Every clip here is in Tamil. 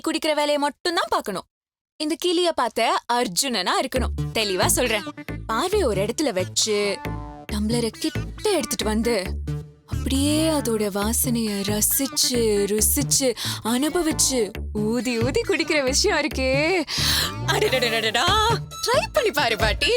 குடிக்கிற வேலையை மட்டும் தான் பார்க்கணும். இந்த கிளிய பார்த்த அர்ஜுனனா இருக்கணும். தெளிவா சொல்றேன். பார்வை ஒரு இடத்துல வச்சு டம்ளரை கிட்ட எடுத்துட்டு வந்து அப்படியே அதோட வாசனைய ரசிச்சு ருசிச்சு அனுபவிச்சு ஊதி ஊதி குடிக்கிற விஷயம் இருக்கே. அடடடடடா, ட்ரை பண்ணி பாரு பாட்டி.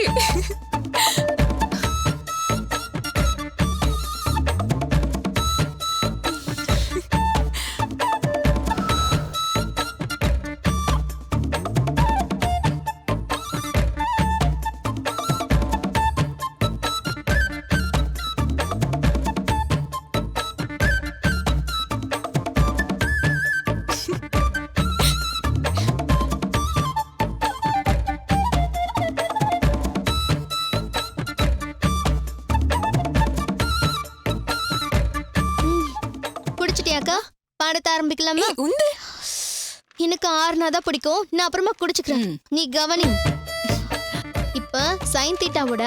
பாடத்த ஆரம்பிக்கலாமா? உண்டு. எனக்கு ஆறுனாதான் பிடிக்கும். நான் அப்புறமா குடிச்சுக்கிறேன். நீ கவனி. இப்ப சைன் தீட்டாவோட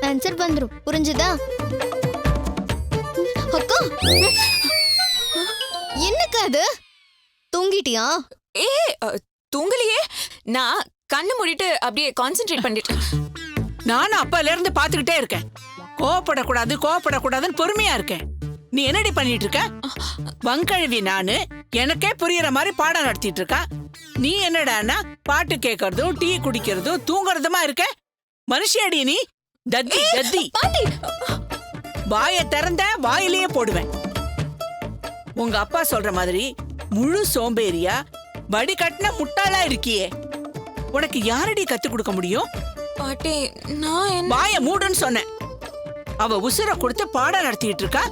ஆன்சர் வந்துரும். புரிஞ்சுதா? அக்கா, என்னக்கா அது? தூங்கிட்டியா? தூங்கலையே. நான் கண்ணு மூடிட்டு அப்படியே கான்சென்ட்ரேட் பண்ணிட்டேன். நானும் அப்பால இருந்து பாத்துக்கிட்டே இருக்கேன். கோவப்படக்கூடாதுன்னு பொறுமையா இருக்கேன். நீ என்னடி பண்ணிட்டு இருக்க? வங்கழவி நானு எனக்கே புரியற மாதிரி பாடம் நடத்திட்டு இருக்கா. நீ என்னடானா பாட்டு கேட்கறதும் டீ குடிக்கிறதும் தூங்குறதுமா இருக்க. மனுஷியாடி நீ? தத்தி தத்தி. வாய திறந்த வாயிலேயே போடுவேன். உங்க அப்பா சொல்ற மாதிரி முழு சோம்பேறியா வடி கட்டின முட்டாளா இருக்கியே. உனக்கு யாரடி கத்து கொடுக்க முடியும்? பாட்டி, நான் வாய மூடுன்னு சொன்னேன். அவ உசுர கொடுத்து பாடம் நடத்திட்டு இருக்கா.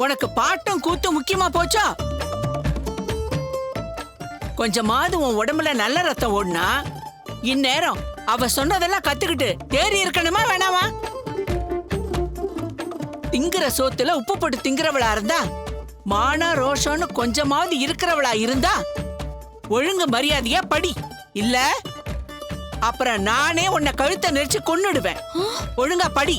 உனக்கு பாட்டும் கூத்தும் முக்கியமா போச்சா? கொஞ்சமாவது உன் உடம்புல நல்ல ரத்தம் ஓடுனா இந்நேரம் அவ சொன்னதெல்லாம் கத்துக்கிட்டு தேறி இருக்கணுமா வேணாமா? திங்கிற சோத்துல உப்பு போட்டு திங்கிறவளா இருந்தா, மான ரோஷம்னு கொஞ்சமாவது இருக்கிறவளா இருந்தா ஒழுங்கு மரியாதையா படி. இல்ல அப்புறம் நானே உன்னை கழுத்தை நெரிச்சு கொன்னுடுவேன். ஒழுங்கா படி.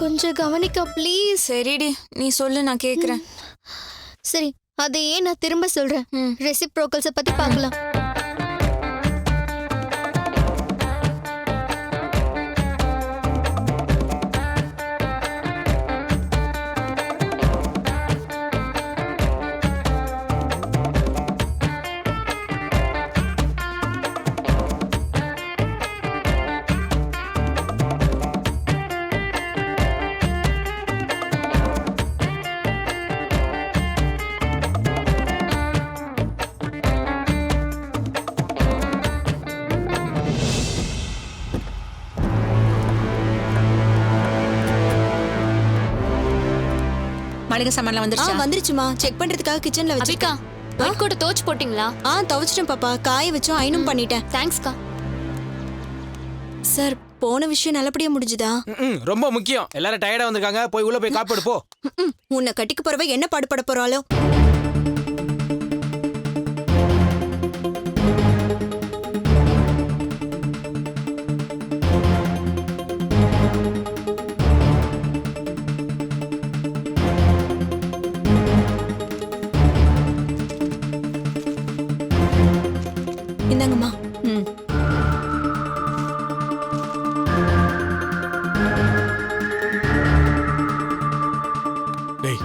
கொஞ்சம் கவனிக்கா ப்ளீஸ். சரிடி, நீ சொல்லு, நான் கேக்குறேன். சரி, அதையே நான் திரும்ப சொல்றேன். ரெசிப்ரோக்கல்ஸை பத்தி பார்க்கலாம். மளிகை சாமான்ல வந்துருச்சா? வந்துருச்சுமா. செக் பண்றதுக்காக கிச்சன்ல வச்சிருக்கேன். ஒயிட் கோட் துவைச்சு போட்டீங்களா? துவைச்சிட்டேன் பாப்பா. காய வச்சும் அயனும் பண்ணிட்டேன். தேங்க்ஸ்க்கா. சார், போன விஷயம் நல்லபடியா முடிஞ்சுதா? ரொம்ப முக்கியம். எல்லாரும் டயர்டா வந்திருக்காங்க. போய் உள்ள போய் காப்பிடு போ. உன்னை கட்டிக்க போறவ என்ன பாடுபட போறாளோ? இந்தாங்கம்மா. டேய்,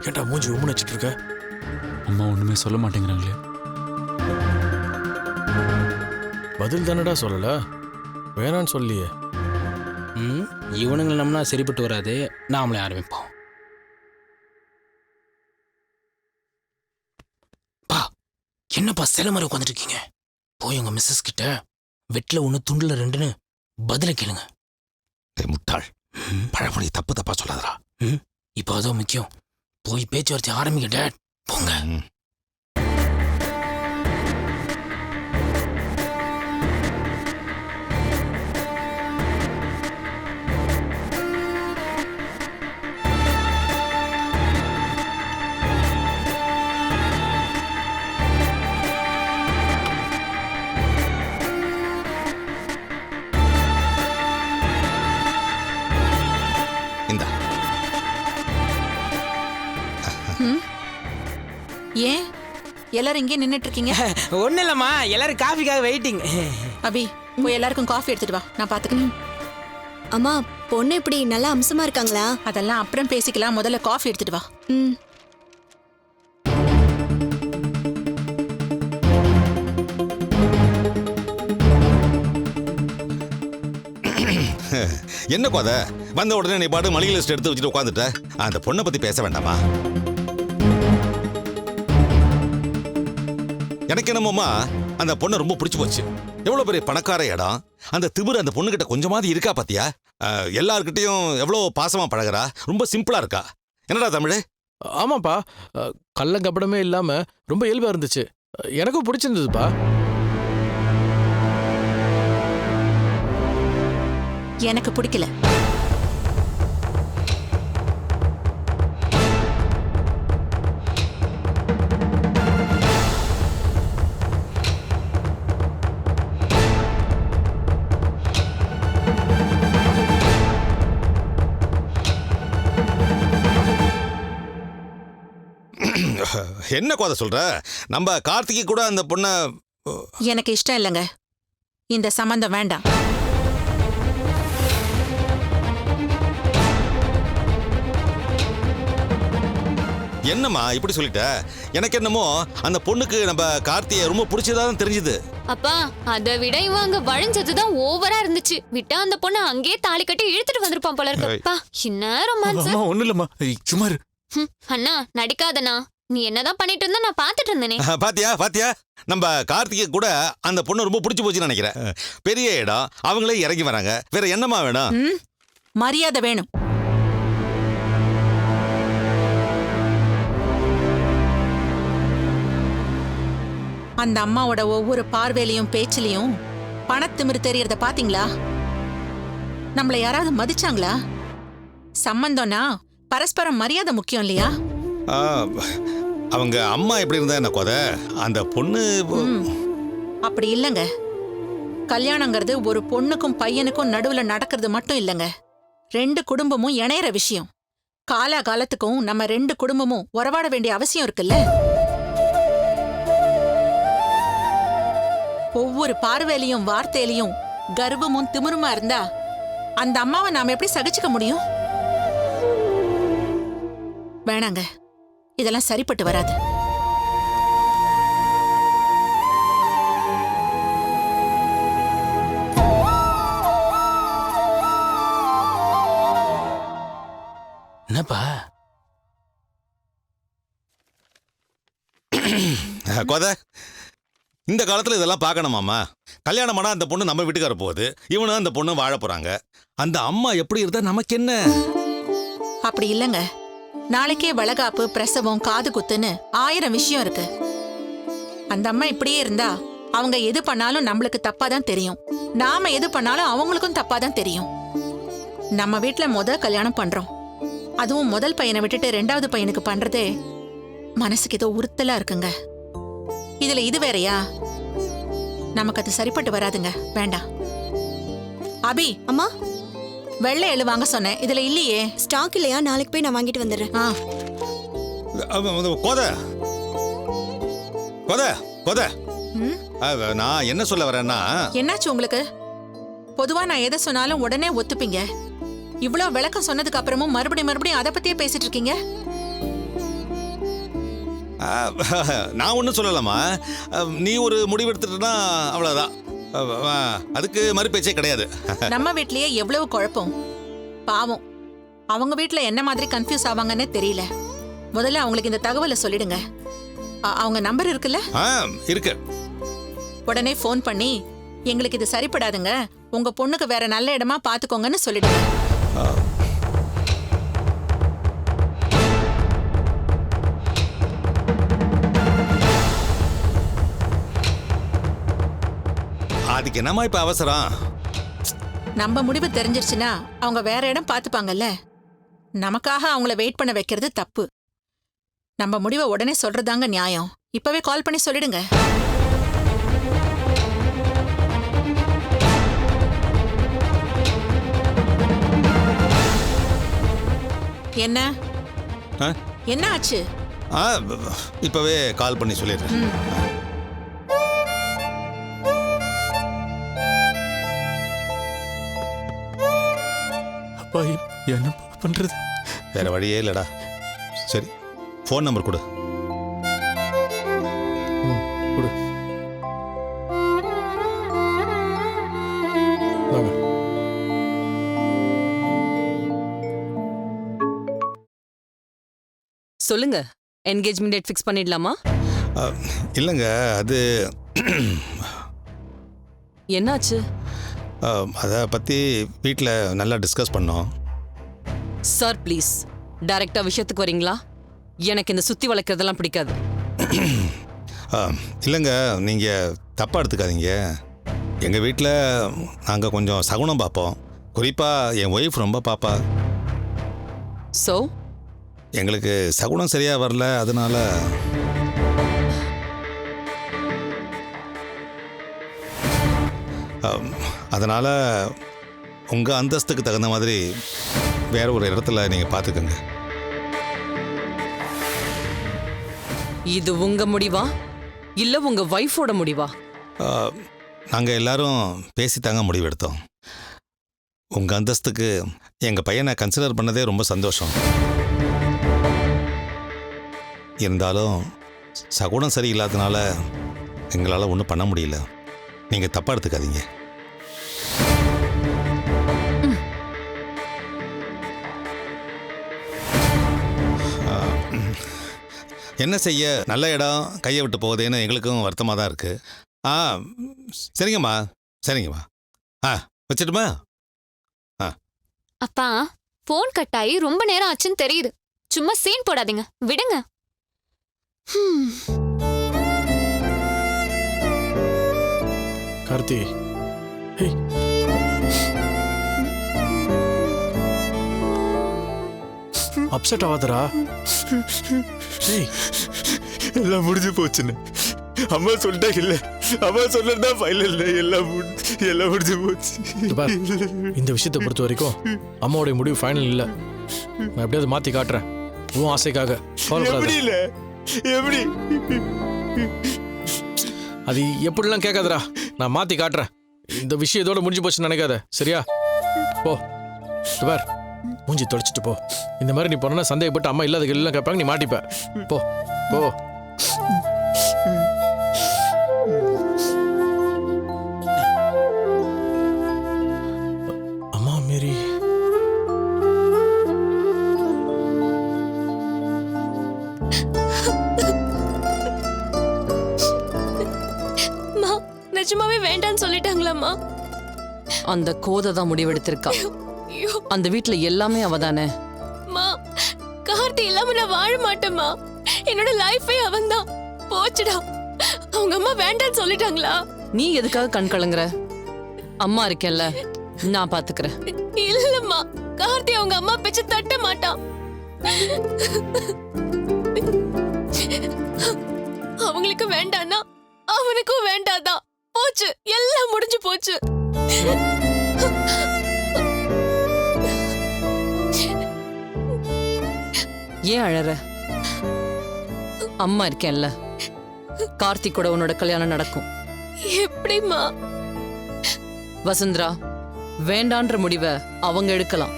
ஏன்டா மூஞ்சி உம்முன்னு வச்சிட்டு இருக்க? அம்மா ஒண்ணுமே சொல்ல மாட்டேங்கிறாங்களே. பதில் தானடா சொல்லல, வேணான்னு சொல்லியே. இவனுங்களை நம்மனா சரிப்பட்டு வராது. நாமளே ஆரம்பிப்போம். பா, என்னப்பா சில மாதிரி உட்காந்துருக்கீங்க? போய் உங்க மிஸ்ஸஸ் கிட்ட வெட்டில ஒண்ணு துண்டுல ரெண்டுன்னு பதில கேளுங்க. முட்டாள், பழமொழி தப்பு தப்பா சொல்லாதடா. இப்போ அதோ முக்கியம். போய் பேச்சுவார்த்தை ஆரம்பிக்க டேட். போங்க. எல்லாரும் இங்கே நின்னுட்டு இருக்கீங்க? ஒன்றும் இல்லைம்மா, எல்லாரும் காஃபிக்காக வெயிட்டிங். அபி, போய் எல்லாருக்கும் காஃபி எடுத்துட்டு வா, நான் பாத்துக்கிறேன். அம்மா பொண்ணு இப்படி நல்லா அம்சமா இருக்காங்களா? அதெல்லாம் அப்புறம் பேசிக்கலாம், முதல்ல காஃபி எடுத்துட்டு வா. ம். என்ன கோத வந்த உடனே நீ பாட்டு மளிகை லிஸ்ட் எடுத்து வச்சுட்டு உட்காந்துட்ட. அந்த பொண்ணை பத்தி பேச வேண்டாமா? எனக்கு என்னமோமா அந்த பொண்ணை ரொம்ப பிடிச்சு போச்சு. எவ்வளவு பெரிய பணக்கார இடம். அந்த திமிரு அந்த பொண்ணுகிட்ட கொஞ்சமாவது இருக்கா பாத்தியா? எல்லார்கிட்டையும் எவ்வளவு பாசமா பழகுறா. ரொம்ப சிம்பிளா இருக்கா. என்னடா தமிழ்? ஆமாப்பா, கள்ளங்கப்படமே இல்லாம ரொம்ப இயல்பா இருந்துச்சு. எனக்கும் பிடிச்சிருந்ததுப்பா. எனக்கு பிடிக்கல. என்ன கோத சொல்ற? நம்ம கார்த்திகை கூட அந்த பொண்ண எனக்கு இஷ்டம் இல்லைங்க. இந்த சம்பந்தம் வேண்டாம். என்னம்மா இப்படி சொல்லிட்ட? எனக்கு என்னமோ அந்த பொண்ணுக்கு நம்ம கார்த்தியை ரொம்ப பிடிச்சதாதான் தெரிஞ்சுது. அப்பா, அதை விட இவங்க வழிஞ்சதுதான் ஓவரா இருந்துச்சு. விட்டா அந்த பொண்ணு அங்கேயே தாலி கட்டி இழுத்துட்டு வந்திருப்பான் போல இருக்குப்பா. என்ன ரொமான்ஸ். ஒண்ணு இல்லம்மா, சும்மா இரு. அண்ணா நடிக்காதண்ணா. நீ என்னதான் பண்ணிட்டு இருந்தா நான் பாத்துட்டு இருந்தேனே. பாத்தியா நம்ம கார்த்திகை கூட அந்த பொண்ணு ரொம்ப பிடிச்சு போச்சுன்னு நினைக்கிறேன். பெரிய இடம், அவங்களே இறங்கி வராங்க. வேற என்னமா வேணும்? மரியாதை வேணும். அந்த அம்மாவோட ஒவ்வொரு பார்வையிலையும் பேச்சிலையும் பணத்திமிரு தெரியறத பாத்தீங்களா? நம்மள யாராவது மதிச்சாங்களா? சம்பந்தம்னா பரஸ்பரம் மரியாதை முக்கியம் இல்லையா? அவங்க அம்மா எப்படி இருந்தா என்ன கோத? அந்த பொண்ணு அப்படி இல்லைங்க. கல்யாணங்கிறது ஒரு பொண்ணுக்கும் பையனுக்கும் நடுவுல நடக்கிறது மட்டும் இல்லைங்க. 2 குடும்பமும் இணையற விஷயம். காலகாலத்துக்கும் நம்ம 2 குடும்பமும் உறவாட வேண்டிய அவசியம் இருக்குல்ல. ஒவ்வொரு பார்வையிலையும் வார்த்தையிலையும் கர்வமும் திமிருமா இருந்தா அந்த அம்மாவை நாம எப்படி சகிச்சுக்க முடியும்? வேணாங்க, இதெல்லாம் சரிப்பட்டு வராது. என்னப்பா கோத, இந்த காலத்துல இதெல்லாம் பார்க்கணுமாமா? கல்யாணம் ஆனா அந்த பொண்ணு நம்ம வீட்டுக்கார போகுது, இவனும் அந்த பொண்ணு வாழ போறாங்க. அந்த அம்மா எப்படி இருந்தா நமக்கு என்ன? அப்படி இல்லைங்க. நாளைக்கே வளகாப்பு, பிரசவம், காது குத்துன்னு 1000 விஷயம் இருக்கு. அந்த அம்மா இப்படியே இருந்தா அவங்க எது பண்ணாலும் நம்மளுக்கு தப்பாதான் தெரியும். நாம எது பண்ணாலும் அவங்களுக்கும் தப்பாதான் தெரியும். நம்ம வீட்டுல கல்யாணம் பண்றோம். அதுவும் முதல் பையனை விட்டுட்டு 2வது பையனுக்கு பண்றதே மனசுக்கு ஏதோ உறுத்தலா இருக்குங்க. இதுல இது வேறயா? நமக்கு அது சரிப்பட்டு வராதுங்க. வேண்டாம். அபி, அம்மா வெள்ளை எழு வாங்க சொன்னேன், இதுல இல்லையே. ஸ்டாக் இல்லையா? நாளைக்கு போய் நான் வாங்கிட்டு வந்துடுறேன். கோத, நான் என்ன சொல்ல வரேன்னா, என்னாச்சு உங்களுக்கு? பொதுவா நான் எதை சொன்னாலும் உடனே ஒத்துப்பீங்க. இவ்வளவு விளக்கம் சொன்னதுக்கு அப்புறமும் மறுபடியும் அதை பத்தியே பேசிட்டு இருக்கீங்க. நான் ஒன்றும் சொல்லலாமா. நீ ஒரு முடிவு எடுத்துட்டா அவ்வளவுதான். அதுக்கு மறுபேச்சே கிடையாது. நம்ம வீட்லயே எவ்வளவு குழப்பம். பாவம், அவங்க வீட்ல என்ன மாதிரி கன்ஃபியூஸ் ஆவாங்கன்னு தெரியல. முதல்ல அவங்களுக்கு இந்த தகவலை சொல்லிடுங்க. அவங்க நம்பர் இருக்குல்ல? இருக்கு. உடனே ஃபோன் பண்ணி எங்களுக்கு இது சரிப்படாதுங்க, உங்க பொண்ணுக்கு வேற நல்ல இடமா பாத்துக்கோங்கன்னு சொல்லிடுங்க. அதுக்கு என்னமா இப்ப அவசரம்? நம்ம முடிவு தெரிஞ்சிருச்சுன்னா அவங்க வேற இடம் பாத்துப்பாங்கல்ல. நமக்காக அவங்கள வெயிட் பண்ண வைக்கிறது தப்பு. நம்ம முடிவை உடனே சொல்றதாங்க நியாயம். இப்பவே கால் பண்ணி சொல்லிடுங்க. என்ன என்ன ஆச்சு? இப்பவே கால் பண்ணி சொல்லிடுறேன். அப்பா என்ன பண்றது? வேற வழியே இல்லடா. சரி, ஃபோன் நம்பர் கொடு. கொடு. வாங்க. சொல்லுங்க, என்கேஜ்மெண்ட் டேட் ஃபிக்ஸ் பண்ணிடலாமா? இல்லைங்க, அது என்னாச்சு? அதை பற்றி வீட்டில் நல்லா டிஸ்கஸ் பண்ணோம். சார் ப்ளீஸ் டைரக்டா விஷயத்துக்கு வரீங்களா? எனக்கு இந்த சுத்தி வளைக்கிறதெல்லாம் பிடிக்காது. இல்லைங்க, நீங்கள் தப்பாக எடுத்துக்காதீங்க. எங்கள் வீட்டில் நாங்கள் கொஞ்சம் சகுனம் பார்ப்போம். குறிப்பாக என் ஒய்ஃப் ரொம்ப பாப்பா. ஸோ எங்களுக்கு சகுனம் சரியாக வரல, அதனால அதனால் உங்கள் அந்தஸ்துக்கு தகுந்த மாதிரி வேற ஒரு இடத்துல நீங்கள் பார்த்துக்கோங்க. இது உங்க முடிவா இல்ல உங்க வைஃபோட முடிவா? நாங்கள் எல்லாரும் பேசித்தாங்க முடிவெடுத்தோம். உங்கள் அந்தஸ்துக்கு எங்கள் பையனை கன்சிடர் பண்ணதே ரொம்ப சந்தோஷம். இருந்தாலும் சகுனம் சரியில்லாதனால எங்களால் ஒன்றும் பண்ண முடியல. நீங்கள் தப்பாக எடுத்துக்காதீங்க. என்ன செய்ய, நல்ல இடம் கையை விட்டு போகுதேன்னு எங்களுக்கும் வருத்தமாக தான் இருக்குது. சரிங்கம்மா, சரிங்கம்மா. வச்சிட்டுமா? அப்பா, போன் கட் ஆகி ரொம்ப நேரம் ஆச்சுன்னு தெரியுது. சும்மா சீன் போடாதீங்க, விடுங்க. கார்த்தி, அப்செட் ஆகாதடா. எல்லாம் முடிஞ்சு போச்சுன்னு அம்மா சொல்லிட்டாங்க. இல்ல அம்மா சொன்னதா ஃபைனல். எல்லாம் முடிஞ்சு போச்சு. இந்த விஷயத்தை பொறுத்த வரைக்கும் அம்மாவுடைய முடிவு ஃபைனல் இல்லை. நான் எப்படியாவது மாற்றி காட்டுறேன் உன் ஆசைக்காக. எப்படி இல்ல? எப்படி? அது எப்படிலாம் கேட்காதடா, நான் மாற்றி காட்டுறேன். இந்த விஷயம் இதோட முடிஞ்சு போச்சுன்னு நினைக்காத, சரியா? போ பார், மூஞ்சி தொலைச்சிட்டு போ. இந்த மாதிரி நீ போனா சந்தேகப்பட்டு அம்மா இல்லாத எல்லாம் கேட்பாங்க, நீ மாட்டிப்ப. போ போ. அம்மா மேரி, நிஜமாவே வேண்டான்னு சொல்லிட்டாங்களாம்மா? அந்த கோதை தான் முடிவெடுத்திருக்கா. அந்த வீட்டுல எல்லாமே அவதானே. கார்த்தி இல்லாம நான் வாழ மாட்டேம்மா. என்னோட லைஃபே அவன்தான். போச்சுடா. அவங்க அம்மா வேண்டான்னு சொல்லிட்டாங்களா? நீ எதுக்காக கண் கலங்குற? அம்மா இருக்கேன்ல, நான் பாத்துக்கிறேன். இல்லம்மா, கார்த்தி அவங்க அம்மா பேச்ச தட்ட மாட்டான். அவங்களுக்கு வேண்டான்னா அவனுக்கும் வேண்டாதான். போச்சு, எல்லாம் முடிஞ்சு போச்சு. ஏன் அழற? அம்மா இருக்கேன்ல, கார்த்திக் கூட உன்னோட கல்யாணம் நடக்கும். எப்படிமா? வசுந்தரா, வேண்டான்ற முடிவை அவங்க எடுக்கலாம்.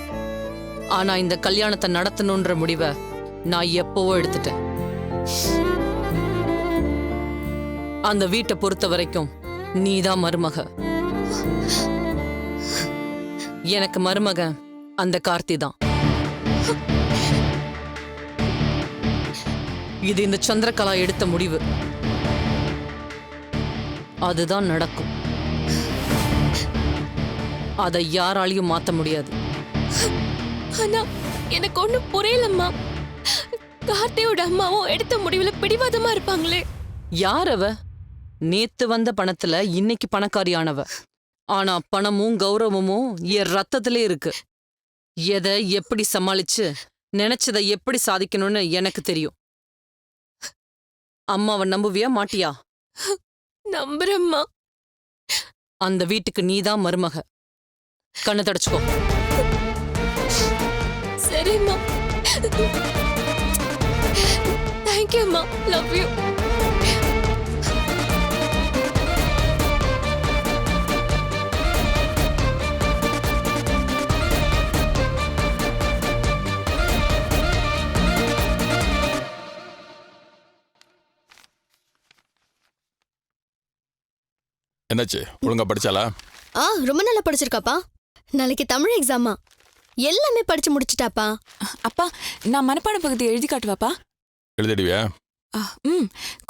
ஆனா இந்த கல்யாணத்தை நடத்தணும்ன்ற முடிவை நான் எப்பவோ எடுத்துட்டேன். அந்த வீட்டை பொறுத்த வரைக்கும் நீதான் மருமக. எனக்கு மருமக அந்த கார்த்தி தான். இது இந்த சந்திரகலா எடுத்த முடிவு. அதுதான் நடக்கும். அதை யாராலையும் மாத்த முடியாது. ஆனா எனக்கு ஒண்ணு புரியலம்மா. கார்த்தியோட அம்மாவும் எடுத்த முடிவுல பிடிவாதமா இருப்பாங்களே. யார் அவ? நேத்து வந்த பணத்துல இன்னைக்கு பணக்காரியானவ. ஆனா பணமும் கௌரவமும் என் ரத்தத்திலே இருக்கு. எதை எப்படி சமாளிச்சு நினைச்சதை எப்படி சாதிக்கணும்னு எனக்கு தெரியும். அம்மாவை நம்புவியா மாட்டியா? நம்புறம்மா. அந்த வீட்டுக்கு நீதான் மருமக. கண்ணு தடைச்சுக்கோ. சரிம்மா. தேங்க்யூ அம்மா, லவ் யூ. என்னாச்சு, ஒழுங்கா படிச்சாலா? ரொம்ப நல்லா படிச்சிருக்காப்பா. நாளைக்கு தமிழ் எக்ஸாமா, எல்லாமே படிச்சு முடிச்சிட்டாப்பா. அப்பா, நான் மனப்பாட பகுதி எழுதி காட்டுவாப்பா? எழுதிடுவியா?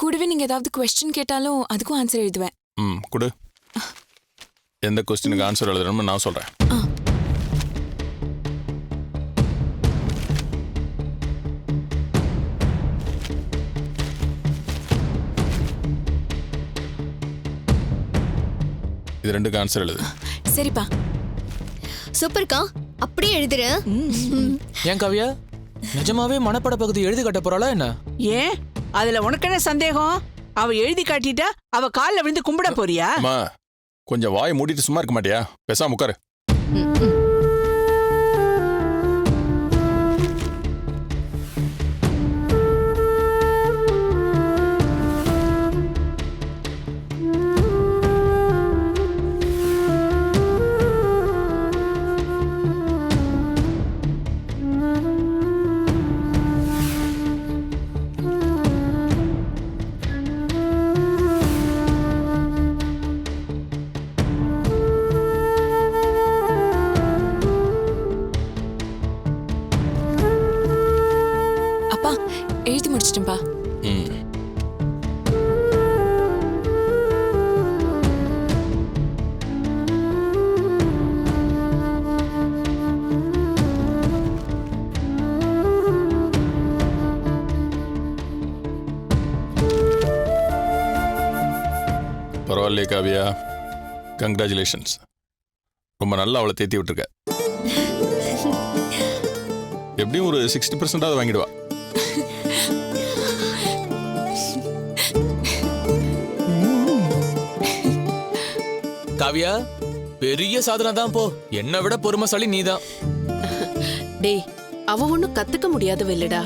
கூடவே நீங்க ஏதாவது கொஸ்டின் கேட்டாலும் அதுக்கும் ஆன்சர் எழுதுவேன். கொடு. எந்த கொஸ்டினுக்கு ஆன்சர் எழுதணும்னு நான் சொல்றேன். இது ரெண்டுக்கு ஆன்சர் எழுது. சரிப்பா. சூப்பர்க்கா, அப்படியே எழுதுற. ஏன் காவியா, நிஜமாவே மனப்பாட பகுதி எழுதி காட்ட போறாளா என்ன? ஏன் அதுல உனக்கு என்ன சந்தேகம்? அவ எழுதி காட்டிட்டா அவ கால்ல விழுந்து கும்பிட போறியா? அம்மா, கொஞ்சம் வாய் மூடிட்டு சும்மா இருக்க மாட்டியா? பேசாம உட்காரு. அப்பா, எழுதி முடிச்சிட்டேன்பா. பரவாயில்லையே காவியா, கங்க்ராச்சுலேஷன்ஸ். ரொம்ப நல்லா அவளை தேத்தி விட்டுருக்க. எப்படியும் ஒரு 60% வாங்கிடுவா. காவியா, பெரிய சாதனை தான் போ. என்னை விட பொறுமைசாலி நீதான். டேய், அவ ஒண்ணும் கத்துக்க முடியாதவ இல்லடா.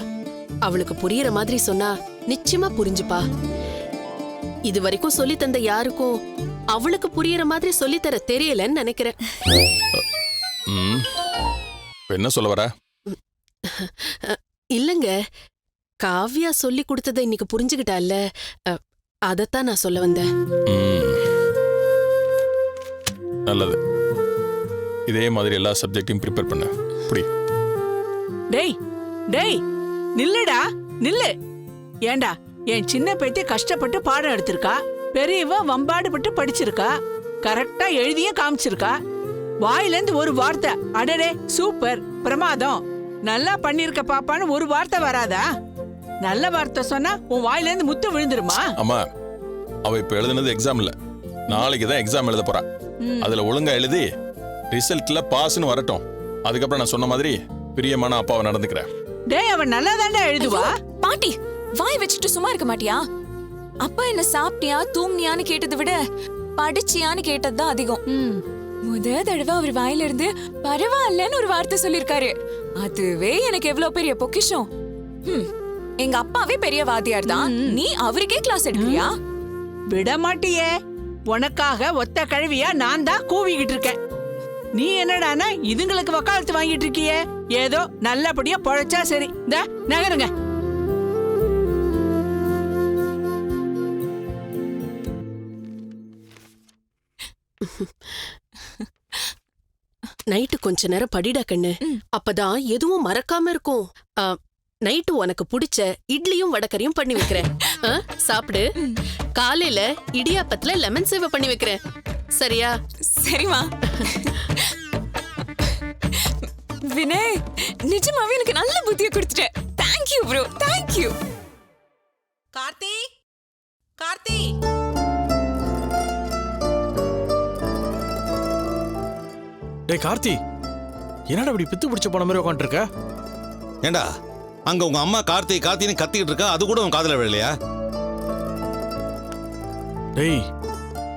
அவளுக்கு புரியுற மாதிரி சொன்னா நிச்சயமா புரிஞ்சுப்பா. இது வரைக்கும் சொல்லி தந்த யாருக்கும் அவளுக்கு புரியுற மாதிரி சொல்லித்தர தெரியலன்னு நினைக்கிறேன். என்ன சொல்ல வர? இல்லங்க, காவ்யா சொல்லி கொடுத்ததை இன்னைக்கு புரிஞ்சுக்கிட்டால, அதத்தான் நான் சொல்ல வந்தேன். நல்லது. இதே மாதிரி எல்லா சப்ஜெக்டையும் ப்ரிப்பேர் பண்ண. புடி. டேய் டேய், நில்லுடா, நில்லு. ஏண்டா, என் சின்ன பேத்தி கஷ்டப்பட்டு பாடம் எடுத்திருக்கா, பெரியவ வம்பாடுபட்டு படிச்சிருக்கா, கரெக்டா எழுதியும் காமிச்சிருக்கா. வாயிலேருந்து ஒரு வார்த்தை அடடே சூப்பர் பிரமாதம் நல்லா பண்ணிருக்க பாப்பான்னு ஒரு வார்த்தை வராதா? நல்ல வார்த்தை சொன்னா உன் வாயிலேருந்து முத்து விழுந்துருமா? அம்மா, அவ இப்ப எழுதுனது எக்ஸாம் இல்ல, நாளைக்கு தான் எக்ஸாம் எழுத போறா. அதுல ஒழுங்கா எழுதி ரிசல்ட்ல பாஸ்னு வரட்டும். அதுக்கப்புறம் நான் சொன்ன மாதிரி பிரியமான அப்பாவை நடந்துக்கிறேன். டேய், அவன் நல்லா தாண்டா எழுதுவா. பாட்டி, வாய் வச்சுட்டு சும்மா இருக்க மாட்டியா? அப்பா என்ன சாப்பிட்டியா தூங்கினியான்னு கேட்டதை விட படிச்சியான்னு கேட்டதுதான் அதிகம். முத தடவை அவர் வாயில இருந்து பரவாயில்லன்னு ஒரு வார்த்தை சொல்லிருக்காரு. அதுவே எனக்கு எவ்வளவு பெரிய பொக்கிஷம். எங்க அப்பாவே பெரிய வாத்தியார் தான், நீ அவருக்கே கிளாஸ் எடுக்கிறியா? விட மாட்டியே. உனக்காக ஒத்த கழுவியா நான் தான் கூவிக்கிட்டு இருக்கேன். நீ என்னடானா இதுங்களுக்கு வக்காலத்து வாங்கிட்டு இருக்கியே. ஏதோ நல்லபடியா பொழைச்சா சரி. இந்த நகருங்க. நைட்டு கொஞ்ச நேரம் படிடா கண்ணு, அப்பதான் எதுவும் மறக்காம இருக்கும். நைட்டு உனக்கு பிடிச்ச இட்லியும் வடக்கறியும் பண்ணி வைக்கிறேன், சாப்பிடு. காலையில இடியாப்பத்துல லெமன் சேவை பண்ணி வைக்கிறேன், சரியா? சரிமா. வினய், நிஜமாவே எனக்கு நல்ல புத்தியை கொடுத்துட்ட. Thank you bro, thank you. Karthi, Karthi. டேய் கார்த்தி, என்னடா இப்படி பித்து பிடிச்ச போன மாதிரி உட்காந்துருக்க? ஏண்டா, அங்க உங்க அம்மா கார்த்தி கார்த்தின்னு கத்திக்கிட்டு இருக்கா, அது கூட உன் காதுல விழலையா? டேய்,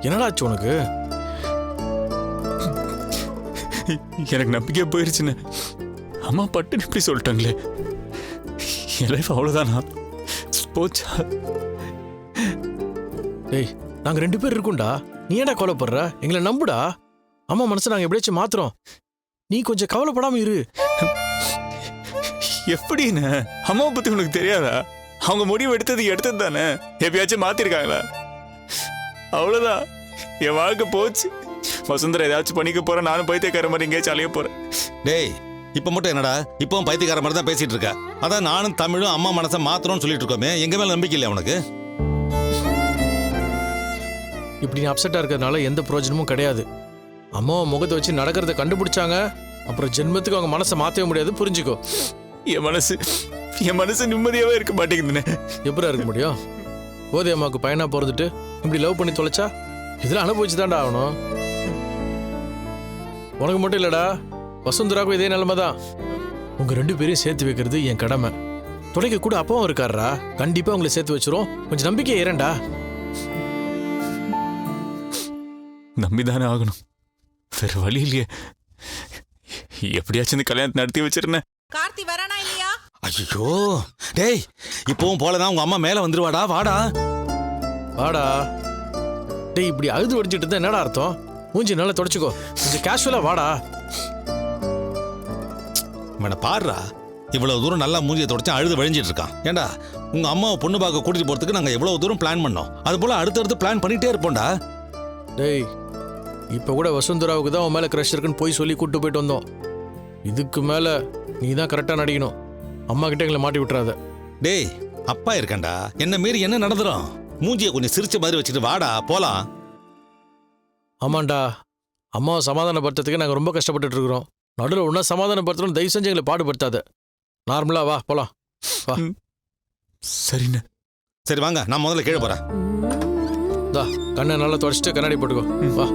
என்னடா ஆச்சு உனக்கு? எனக்கு நம்பிக்கையா போயிருச்சுன்னு அம்மா பட்டுன்னு இப்படி சொல்லிட்டாங்களே. என் லைஃப் அவ்வளவுதானா? போச்சா? டேய் நாங்க 2 பேர் இருக்கோம்டா, நீ ஏன்டா கவலைப்படுற? எங்களை நம்புடா. அம்மா மனசை நாங்க எப்படியாச்சும் மாத்துறோம், நீ கொஞ்சம் கவலைப்படாம இரு. எப்படின்னு அம்மாவை பத்தி உனக்கு தெரியாதா? அவங்க முடிவு எடுத்தது தானே. எப்பயாச்சும் மாத்திருக்காங்களா? அவ்வளவுதான், என் வாழ்க்கை போச்சு. வசுந்தரா ஏதாச்சும் பண்ணிக்க போறேன், நானும் பைத்தியக்கார மாதிரி எங்கேயாச்சும் அலைய போறேன். டேய் இப்ப மட்டும் என்னடா இப்பவும் பைத்தியக்கார மாதிரி தான் பேசிட்டு இருக்க? அதான் நானும் தமிழும் அம்மா மனசை மாத்துறோம்னு சொல்லிட்டு இருக்கோமே, எங்க மேல நம்பிக்கை இல்லையா உனக்கு? இப்படி நீ அப்செட்டா இருக்கிறதுனால எந்த பிரயோஜனமும் கிடையாது. அம்மாவை முகத்தை வச்சு நடக்கிறத கண்டுபிடிச்சாங்க, அப்புறம் ஜென்மத்துக்கு அவங்க மனசை மாற்றவே முடியாது, புரிஞ்சுக்கோ. என் மனசு நிம்மதியாவே இருக்க மாட்டேங்குதுன்னு. எப்படா இருக்க முடியும்? கோதை அம்மாவுக்கு பையனா பிறந்துட்டு இப்படி லவ் பண்ணி தொலைச்சா இதெல்லாம் அனுபவிச்சு தான்டா ஆகணும். உனக்கு மட்டும் இல்லடா, வசுந்தராவுக்கும் இதே நிலைமை தான். உங்க 2 பேரையும் சேர்த்து வைக்கிறது என் கடமை. துடைக்க கூட அப்பாவும் இருக்காருடா, கண்டிப்பா உங்களை சேர்த்து வச்சிரும். கொஞ்சம் நம்பிக்கை ஏறேன்டா. நம்பிதானே ஆகணும், வேற வழி இல்லையே. எப்படியாச்சும் இந்த கல்யாணத்தை நடத்தி வச்சிருந்தேன். கார்த்தி வரானா இல்லையா? ஐயோ டேய் இப்பவும் போலதான் உங்க அம்மா மேல வந்துருவாடா. வாடா வாடா. டேய் இப்படி அழுது வடிச்சிட்டு இருந்தா என்னடா அர்த்தம்? மூஞ்சி நல்லா தொடச்சிக்கோ, கொஞ்சம் கேஷுவலா வாடா. இவனை பாடுறா, இவ்வளவு தூரம் நல்லா மூஞ்சியை தொடச்சு அழுது வழிஞ்சிட்டு இருக்கான். ஏண்டா உங்க அம்மாவை பொண்ணு பார்க்க கூட்டிட்டு போறதுக்கு நாங்க எவ்வளவு தூரம் பிளான் பண்ணோம், அது போல அடுத்தடுத்து பிளான் பண்ணிட்டே இருப்போம்டா. டேய் இப்ப கூட வசுந்தராவுக்கு தான் உன் மேல கிரஷ் இருக்குன்னு போய் சொல்லி கூட்டு போயிட்டு வந்தோம். இதுக்கு மேல நீ தான் கரெக்டா நடிக்கணும். அம்மா கிட்ட எங்களை மாட்டி விட்டுறாத. டேய் அப்பா இருக்கண்டா, என்ன மீறி என்ன நடந்துரும்? மூஞ்சியை கொஞ்சம் சிரிச்ச மாதிரி வச்சுட்டு வாடா போலாம். ஆமாண்டா, அம்மாவை சமாதானப்படுத்துறதுக்கு நாங்கள் ரொம்ப கஷ்டப்பட்டுட்டு இருக்கிறோம். நடுவில் ஒன்றா சமாதானப்படுத்தணும், தயவு செஞ்சு எங்களை பாடுபடுத்தாத. நார்மலா வா போலாம். வா. சரிண்ணே. சரி வாங்க, நான் முதல்ல கீழே போறேன். கண்ணை நல்லா தொடச்சிட்டு கண்ணாடி போட்டுக்கோ. வா.